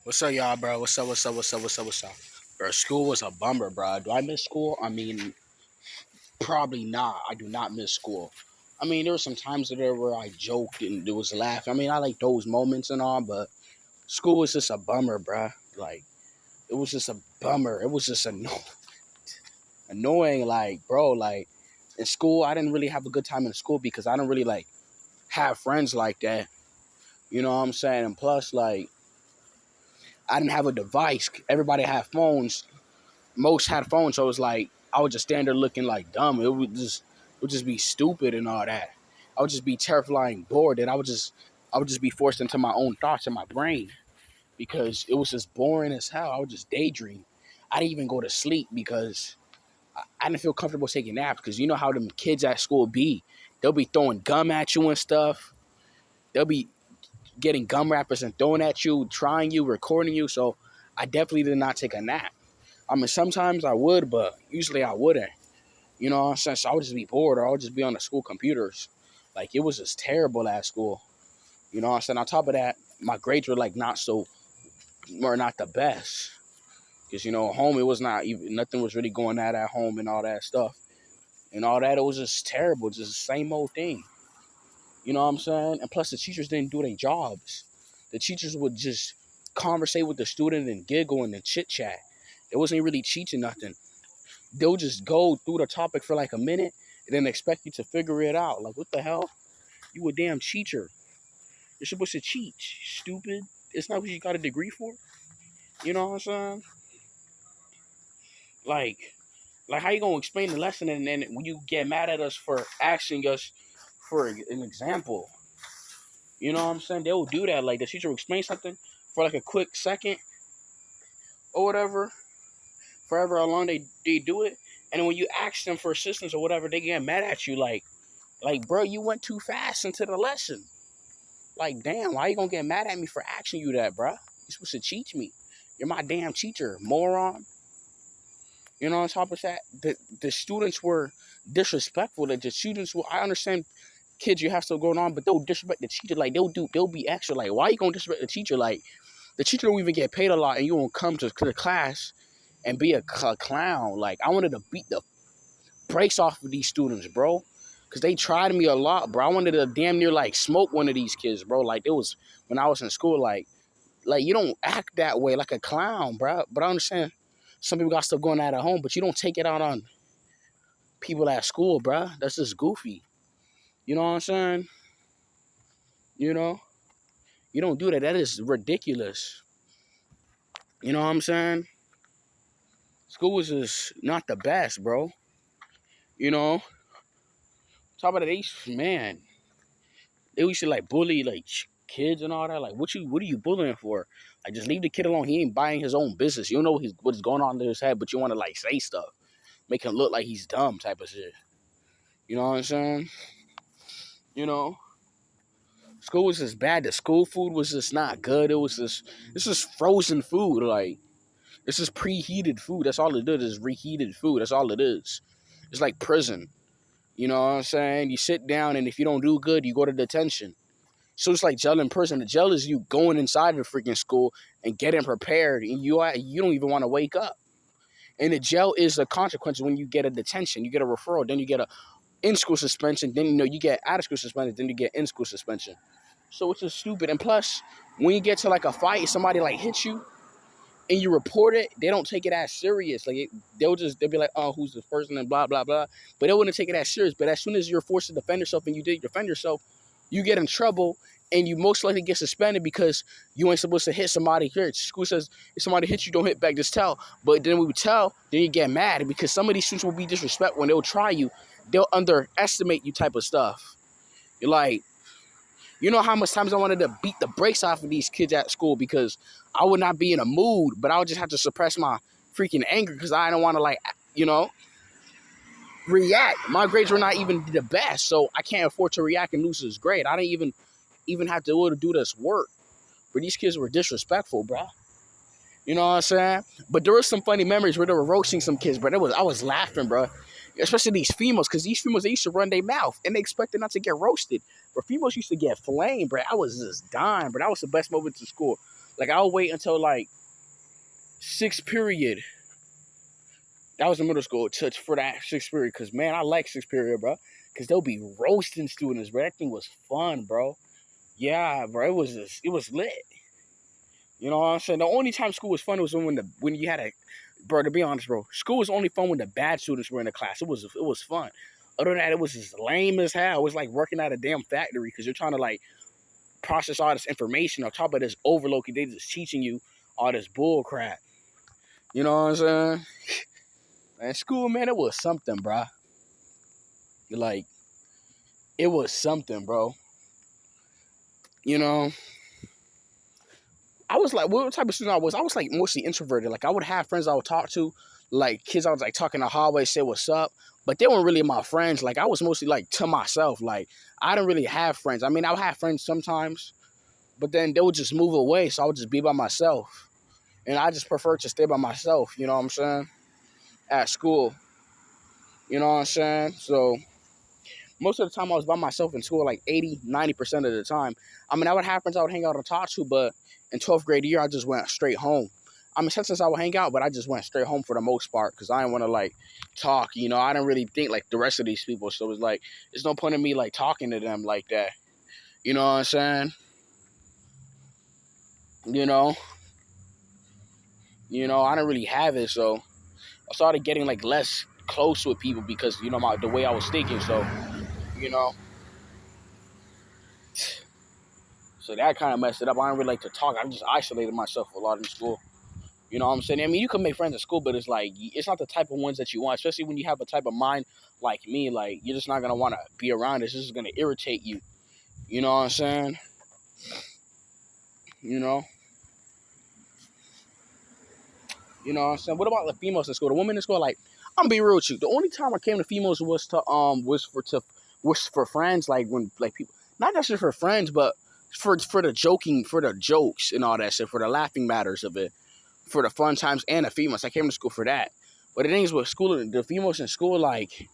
What's up, y'all, bro? What's up? What's up? What's up? What's up? What's up? Bro, school was a bummer, bro. Do I miss school? I mean, probably not. I do not miss school. I mean, there were some times there where I joked and there was laughing. I mean, I like those moments and all, but school was just a bummer, bro. Like, it was just a bummer. It was just annoying. Like, bro, like, in school, I didn't really have a good time in school because I don't really, like, have friends like that. You know what I'm saying? And plus, like, I didn't have a device. Everybody had phones. Most had phones, so it was like I would just stand there looking like dumb. It would just be stupid and all that. I would just be terrifying bored, and I would just be forced into my own thoughts in my brain because it was just boring as hell. I would just daydream. I didn't even go to sleep because I didn't feel comfortable taking naps because you know how them kids at school be. They'll be throwing gum at you and stuff. They'll be getting gum wrappers and throwing at you, trying you, recording you. So I definitely did not take a nap. I mean, sometimes I would, but usually I wouldn't. You know what I'm saying? So I would just be bored or I would just be on the school computers. Like, it was just terrible at school. You know what I'm saying? On top of that, my grades were like not the best. Because, you know, home, it was not even, nothing was really going at home and all that stuff. And all that, it was just terrible. Just the same old thing. You know what I'm saying? And plus, the teachers didn't do their jobs. The teachers would just conversate with the student and giggle and chit chat. They wasn't really teaching nothing. They'll just go through the topic for like a minute and then expect you to figure it out. Like, what the hell? You a damn teacher. You're supposed to teach, stupid. It's not what you got a degree for. You know what I'm saying? Like, like how you gonna explain the lesson and then when you get mad at us for asking us for an example? You know what I'm saying? They will do that. Like, the teacher will explain something for like a quick second or whatever, forever how long they do it. And when you ask them for assistance or whatever, they get mad at you like, bro, you went too fast into the lesson. Like, damn, why you gonna get mad at me for asking you that, bro? You're supposed to teach me. You're my damn teacher, moron. You know, on top of that, the students were disrespectful. The students were, I understand kids you have stuff going on, but they'll disrespect the teacher. Like, they'll be extra. Like, why you gonna disrespect the teacher? Like, the teacher don't even get paid a lot and you won't come to the class and be a clown. Like, I wanted to beat the brakes off of these students, bro. Because they tried me a lot, bro. I wanted to damn near, like, smoke one of these kids, bro. Like, it was when I was in school, like you don't act that way like a clown, bro. But I understand some people got stuff going on at home, but you don't take it out on people at school, bro. That's just goofy. You know what I'm saying? You know? You don't do that. That is ridiculous. You know what I'm saying? School was just not the best, bro. You know? Talk about it, man. They used to like bully like kids and all that. Like, what are you bullying for? Like, just leave the kid alone. He ain't buying his own business. You don't know what's going on in his head, but you want to like say stuff, make him look like he's dumb, type of shit. You know what I'm saying? You know, school was just bad. The school food was just not good. It's just frozen food. Like, it's just preheated food. That's all it is reheated food. That's all it is. It's like prison. You know what I'm saying? You sit down, and if you don't do good, you go to detention. So it's like jail in prison. The jail is you going inside the freaking school and getting prepared, and you don't even want to wake up. And the jail is a consequence when you get a detention. You get a referral, then you get a in-school suspension, then you get out-of-school suspension, then you get in-school suspension. So it's just stupid. And plus, when you get to like a fight, somebody like hits you, and you report it, they don't take it as serious. Like, they'll be like, oh, who's this person and blah blah blah. But they wouldn't take it as serious. But as soon as you're forced to defend yourself and you did defend yourself, you get in trouble and you most likely get suspended because you ain't supposed to hit somebody. Here, school says if somebody hits you, don't hit back, just tell. But then we would tell, then you get mad because some of these students will be disrespectful when they'll try you. They'll underestimate you type of stuff. You're like, you know how much times I wanted to beat the brakes off of these kids at school because I would not be in a mood, but I would just have to suppress my freaking anger because I don't want to, like, react. My grades were not even the best, so I can't afford to react and lose this grade. I didn't even have to do this work. But these kids were disrespectful, bro. You know what I'm saying? But there was some funny memories where they were roasting some kids, bro. I was laughing, bro. Especially these females, because these females, they used to run their mouth, and they expected not to get roasted. But females used to get flamed, bro. I was just dying, bro. That was the best moment to school. Like I'll wait until like sixth period. That was in middle school for that sixth period. Cause man, I like sixth period, bro. Cause they'll be roasting students, bro. That thing was fun, bro. Yeah, bro. It was lit. You know what I'm saying? The only time school was fun was when you had a, bro. To be honest, bro, school was only fun when the bad students were in the class. It was fun. Other than that, it was just lame as hell. It was like working at a damn factory because you're trying to like process all this information on top of this overload. They just teaching you all this bull crap. You know what I'm saying? And school, man, it was something, bro. Like, it was something, bro. You know, I was like, what type of student I was? I was like mostly introverted. Like, I would have friends I would talk to, like kids I was like talking in the hallway, say what's up, but they weren't really my friends. Like, I was mostly like to myself. Like, I didn't really have friends. I mean, I would have friends sometimes, but then they would just move away, so I would just be by myself. And I just prefer to stay by myself, you know what I'm saying? At school. You know what I'm saying? So most of the time I was by myself in school, like 80, 90% of the time. I mean, I would have friends I would hang out and talk to, but in 12th grade year, I just went straight home. I mean, since I would hang out, but I just went straight home for the most part because I didn't want to, like, talk. You know, I didn't really think like the rest of these people. So it was like, there's no point in me, like, talking to them like that. You know what I'm saying? You know? I didn't really have it, so I started getting, like, less close with people because, you know, the way I was thinking. So, you know. So that kind of messed it up. I didn't really like to talk. I just isolated myself a lot in school. You know what I'm saying? I mean, you can make friends at school, but it's like, it's not the type of ones that you want, especially when you have a type of mind like me. Like, you're just not going to want to be around. It's just going to irritate you. You know what I'm saying? You know? You know what I'm saying? What about the females in school? The women in school, like, I'm gonna be real with you. The only time I came to females was for friends, like when like people, not necessarily for friends, but for the joking, for the jokes and all that shit, for the laughing matters of it, for the fun times and the females. I came to school for that. But the thing is with school, the females in school, like,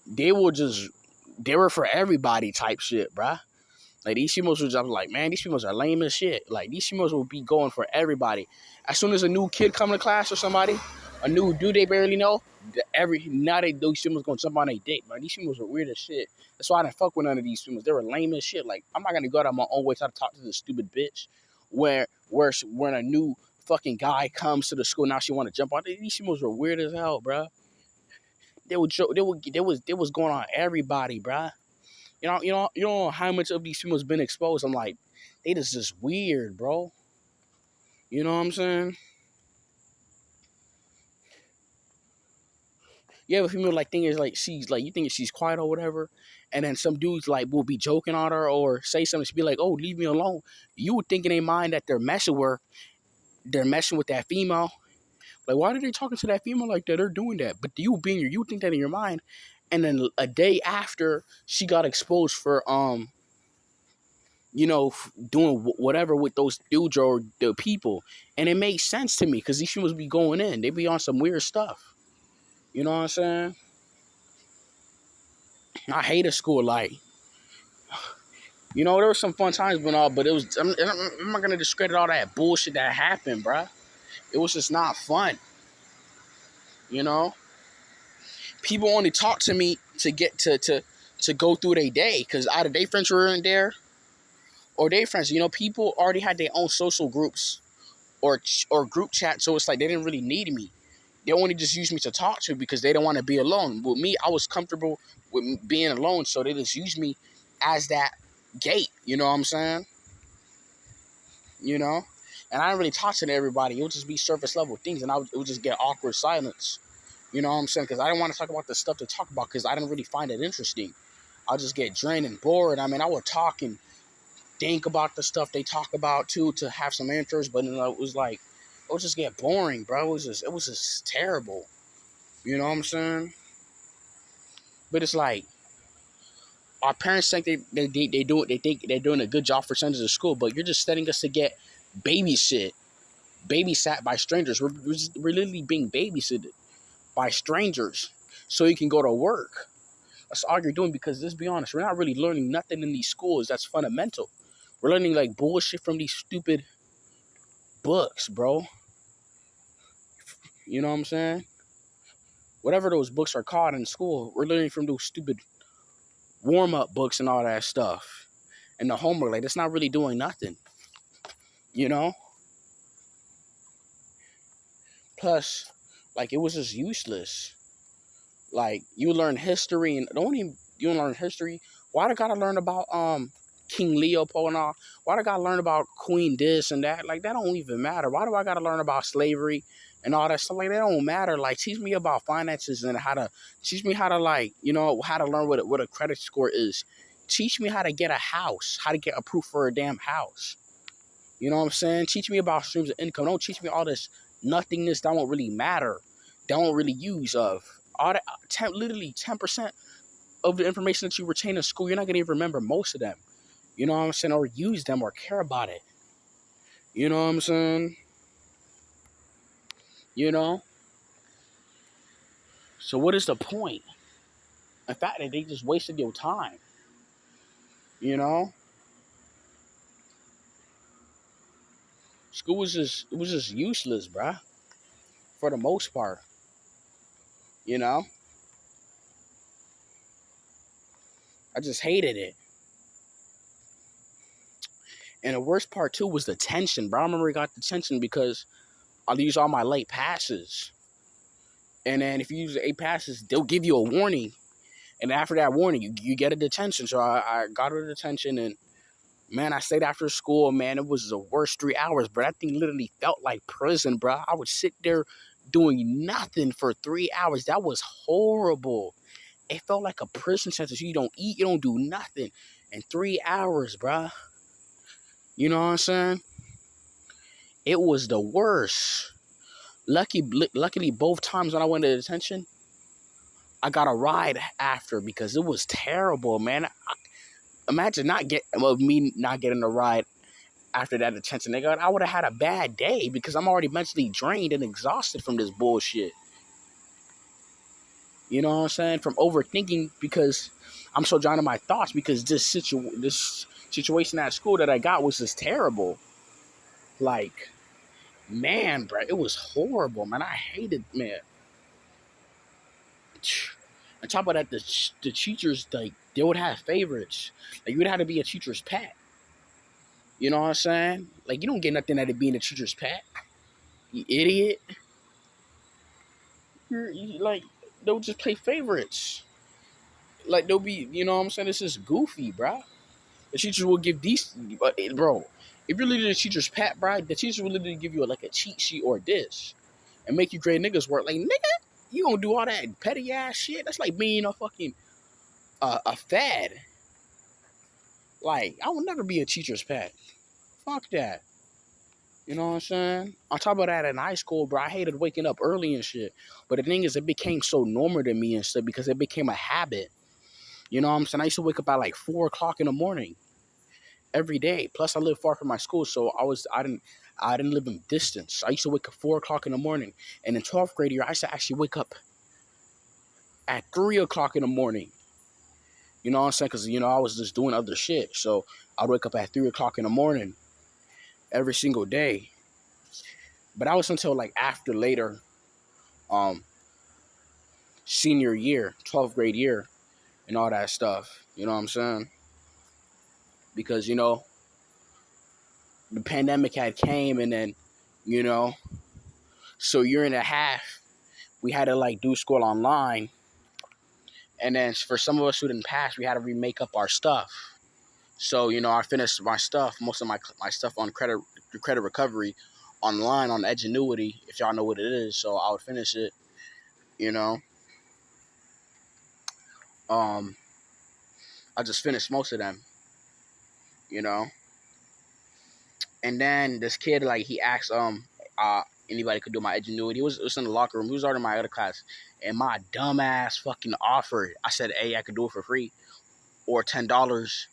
they were for everybody type shit, bruh. Like, these females was just like, man, these females are lame as shit. Like, these females will be going for everybody. As soon as a new kid come to class or somebody, a new dude they barely know, these females gonna jump on a date, man. These females are weird as shit. That's why I didn't fuck with none of these females. They were lame as shit. Like, I'm not gonna go out of my own way try to talk to this stupid bitch. When a new fucking guy comes to the school, now she want to jump on. These females were weird as hell, bruh. They was going on everybody, bruh. You know how much of these females been exposed. I'm like, they just weird, bro. You know what I'm saying? You have a female like thing is like she's like you think she's quiet or whatever, and then some dudes like will be joking on her or say something. She'll be like, "Oh, leave me alone." You would think in their mind that they're messing with that female. Like, why are they talking to that female like that? They're doing that, but you think that in your mind, and then a day after she got exposed for doing whatever with those dudes or the people. And it makes sense to me because these females be going in. They be on some weird stuff. You know what I'm saying? I hated school. Like, there were some fun times but it was, I'm not going to discredit all that bullshit that happened, bruh. It was just not fun. You know? People only talk to me to get to go through their day because either they friends were in there or they friends. People already had their own social groups or group chat, so it's like they didn't really need me. They only just used me to talk to because they don't want to be alone. With me, I was comfortable with being alone, so they just used me as that gate. You know what I'm saying? And I didn't really talk to everybody. It would just be surface level things, and it would just get awkward silence. You know what I'm saying? Because I didn't want to talk about the stuff to talk about because I didn't really find it interesting. I'll just get drained and bored. I mean, I would talk and think about the stuff they talk about too to have some answers, but it was like it would just get boring, bro. It was just terrible. You know what I'm saying? But it's like our parents think they do it. They think they're doing a good job for sending us to school, but you're just setting us to get babysat by strangers. We're literally being babysitted by strangers so you can go to work. That's all you're doing because let's be honest, we're not really learning nothing in these schools that's fundamental. We're learning like bullshit from these stupid books, bro. You know what I'm saying? Whatever those books are called in school, we're learning from those stupid warm-up books and all that stuff. And the homework, like, it's not really doing nothing. You know? Plus, like, it was just useless. Like, you learn history and you don't learn history. Why do I gotta learn about King Leopold and all? Why do I gotta learn about Queen this and that? Like, that don't even matter. Why do I gotta learn about slavery and all that stuff? Like, that don't matter. Like, teach me about finances and teach me how to, like, you know, how to learn what a credit score is. Teach me how to get a house, how to get approved for a damn house. You know what I'm saying? Teach me about streams of income. Don't teach me all this nothingness that won't really matter. That won't really use of. All that, literally 10% of the information that you retain in school, you're not going to even remember most of them. You know what I'm saying? Or use them or care about it. You know what I'm saying? You know? So what is the point? In fact, that they just wasted your time. You know? School was just useless, bruh. For the most part. You know? I just hated it. And the worst part too was the tension, bro. I remember I got the tension because I used all my late passes. And then if you use the 8 passes, they'll give you a warning. And after that warning, you get a detention. So I got a detention and man, I stayed after school, man. It was the worst 3 hours, bro. That thing literally felt like prison, bro. I would sit there doing nothing for 3 hours. That was horrible. It felt like a prison sentence. You don't eat, you don't do nothing. In 3 hours, bro. You know what I'm saying? It was the worst. Luckily, both times when I went to detention, I got a ride after because it was terrible, man. Imagine me not getting a ride after that detention. Nigga, I would have had a bad day because I'm already mentally drained and exhausted from this bullshit. You know what I'm saying? From overthinking because I'm so drowned in my thoughts because this situation at school that I got was just terrible. Like, man, bro, it was horrible, man. I hated, man. On top of that, the teachers, like, they would have favorites. Like, you would have to be a teacher's pet. You know what I'm saying? Like, you don't get nothing out of being a teacher's pet. You idiot. Like, they'll just play favorites. Like, they'll be, you know what I'm saying? This is goofy, bro. The teachers will give these, bro, if you're literally a teacher's pet, bro, the teacher will literally give you like a cheat sheet or this and make you grade niggas work. Like, nigga, you gonna do all that petty ass shit? That's like being a fucking, a fad. Like, I will never be a teacher's pet. Fuck that. You know what I'm saying? On top of that, in high school, bro, I hated waking up early and shit. But the thing is, it became so normal to me and stuff because it became a habit. You know what I'm saying? I used to wake up at like 4 o'clock in the morning every day. Plus, I live far from my school, so I didn't live in distance. I used to wake up 4 o'clock in the morning. And in 12th grade year, I used to actually wake up at 3 o'clock in the morning. You know what I'm saying? Because, you know, I was just doing other shit. So I'd wake up at 3 o'clock in the morning every single day. But that was until like after later, senior year, 12th grade year, and all that stuff. You know what I'm saying? Because, you know, the pandemic had came and then, you know, so year and a half, we had to like do school online. And then for some of us who didn't pass, we had to remake up our stuff. So, you know, I finished my stuff, most of my stuff on credit recovery online on Edgenuity, if y'all know what it is. So I would finish it, you know. I just finished most of them, you know. And then this kid, like, he asked anybody could do my Edgenuity. It was in the locker room. He was already in my other class. And my dumb ass fucking offered. I said, hey, I could do it for free. Or $10.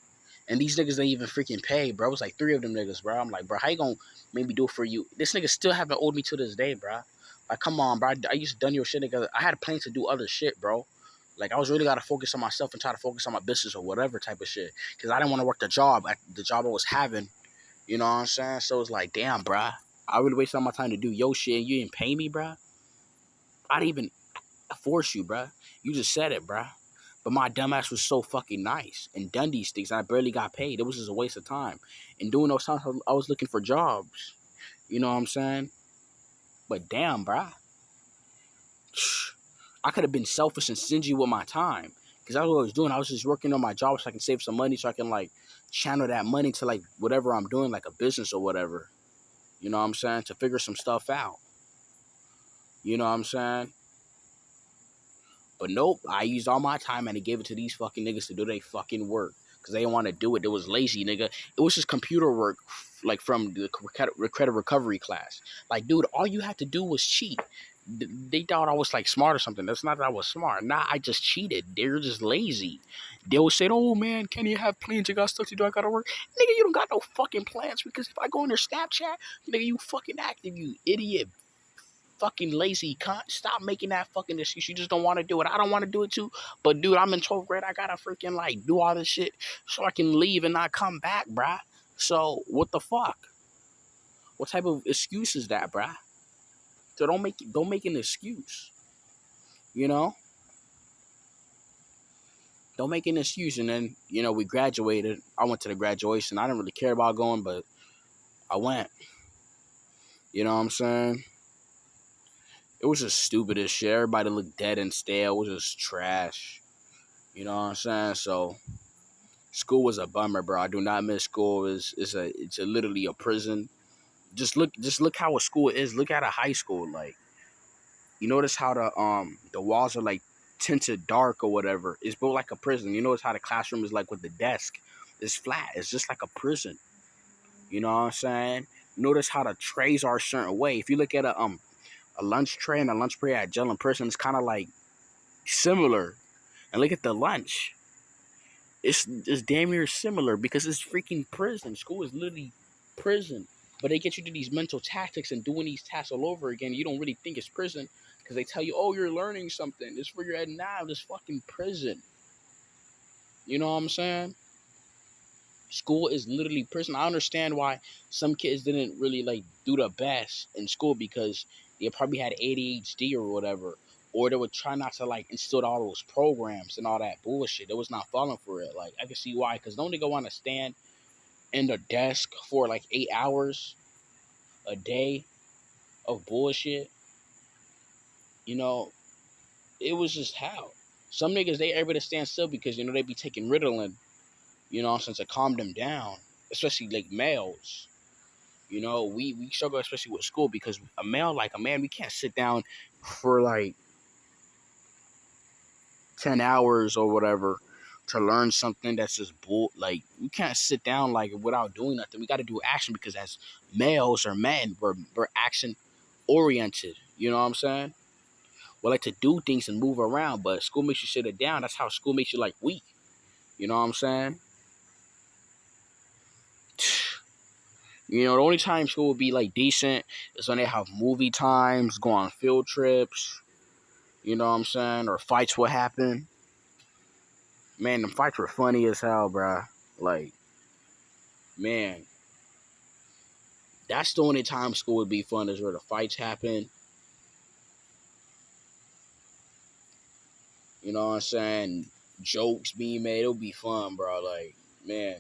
And these niggas didn't even freaking pay, bro. It was like 3 of them niggas, bro. I'm like, bro, how you gonna make me do it for you? This nigga still haven't owed me to this day, bro. Like, come on, bro. I used to done your shit, nigga. I had plans to do other shit, bro. Like, I was really gotta focus on myself and try to focus on my business or whatever type of shit. Because I didn't want to work the job I was having. You know what I'm saying? So it's like, damn, bro. I would waste all my time to do your shit and you didn't pay me, bruh. I didn't even force you, bruh. You just said it, bruh. But my dumbass was so fucking nice and done these things. And I barely got paid. It was just a waste of time. And doing those times, I was looking for jobs. You know what I'm saying? But damn, bruh. I could have been selfish and stingy with my time. Because that's what I was doing. I was just working on my job so I can save some money so I can, like, channel that money to, like, whatever I'm doing, like a business or whatever. You know what I'm saying? To figure some stuff out. You know what I'm saying? But nope, I used all my time and I gave it to these fucking niggas to do their fucking work. Because they didn't want to do it. It was lazy, nigga. It was just computer work, like from the credit recovery class. Like, dude, all you had to do was cheat. They thought I was like smart or something. That's not that I was smart. Nah, I just cheated. They're just lazy. They would say, "Oh man, can you have plans? You got stuff to do. I gotta work." Nigga, you don't got no fucking plans because if I go on their Snapchat, nigga, you fucking active, you idiot, fucking lazy cunt. Stop making that fucking excuse. You just don't want to do it. I don't want to do it too. But dude, I'm in 12th grade. I gotta freaking like do all this shit so I can leave and not come back, bruh. So what the fuck? What type of excuse is that, bruh? So don't make an excuse. You know? Don't make an excuse. And then, we graduated. I went to the graduation. I didn't really care about going, but I went. You know what I'm saying? It was just stupid as shit. Everybody looked dead and stale. It was just trash. You know what I'm saying? So school was a bummer, bro. I do not miss school. It's literally a prison. Just look how a school is. Look at a high school. Like, you notice how the walls are like tinted dark or whatever. It's built like a prison. You notice how the classroom is like with the desk. It's flat. It's just like a prison. You know what I'm saying? Notice how the trays are a certain way. If you look at a lunch tray and a lunch tray at Jell in Prison, it's kind of like similar. And look at the lunch. It's damn near similar because it's freaking prison. School is literally prison. But they get you to these mental tactics and doing these tasks all over again. You don't really think it's prison because they tell you, oh, you're learning something. It's for your head now. This fucking prison. You know what I'm saying? School is literally prison. I understand why some kids didn't really like do the best in school because they probably had ADHD or whatever. Or they would try not to like instill all those programs and all that bullshit. They was not falling for it. Like I can see why, because don't nigga want to stand in the desk for like 8 hours a day of bullshit. You know, it was just how. Some niggas they able to stand still because they be taking Ritalin, since to calm them down. Especially like males. We struggle especially with school because a man, we can't sit down for like 10 hours or whatever to learn something that's just bull. Like, we can't sit down like without doing nothing. We got to do action because as males or men, we're action oriented. You know what I'm saying? We like to do things and move around, but school makes you sit it down. That's how school makes you like weak. You know what I'm saying? The only time school would be like decent is when they have movie times, go on field trips. You know what I'm saying? Or fights will happen. Man, the fights were funny as hell, bruh. Like, man, that's the only time school would be fun is where the fights happen. You know what I'm saying? Jokes being made. It'll be fun, bro. Like, man,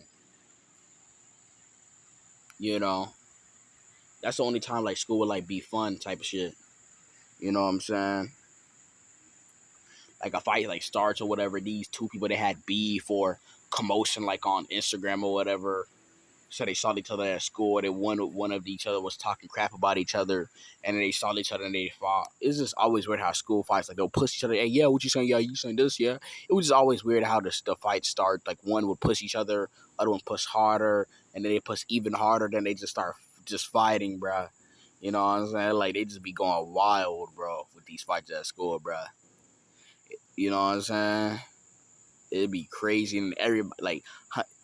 you know, that's the only time like school would like be fun type of shit. You know what I'm saying? Like a fight like starts or whatever. These two people they had beef or commotion like on Instagram or whatever. So they saw each other at school. They one of each other was talking crap about each other, and then they saw each other and they fought. It's just always weird how school fights like they'll push each other. Hey, yeah, what you saying? Yeah, you saying this? Yeah, it was just always weird how the fights start. Like one would push each other, other one push harder, and then they push even harder. Then they just start just fighting, bro. You know what I'm saying? Like they just be going wild, bro, with these fights at school, bro. You know what I'm saying? It'd be crazy, and everybody like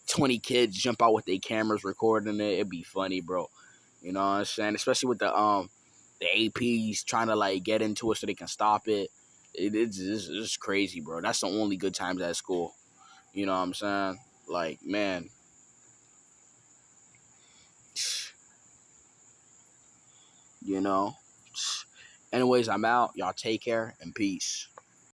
20 kids jump out with their cameras recording it. It'd be funny, bro. You know what I'm saying? Especially with the APs trying to like get into it so they can stop it. It's crazy, bro. That's the only good times at school. You know what I'm saying? Like, man, you know. Anyways, I'm out. Y'all take care and peace.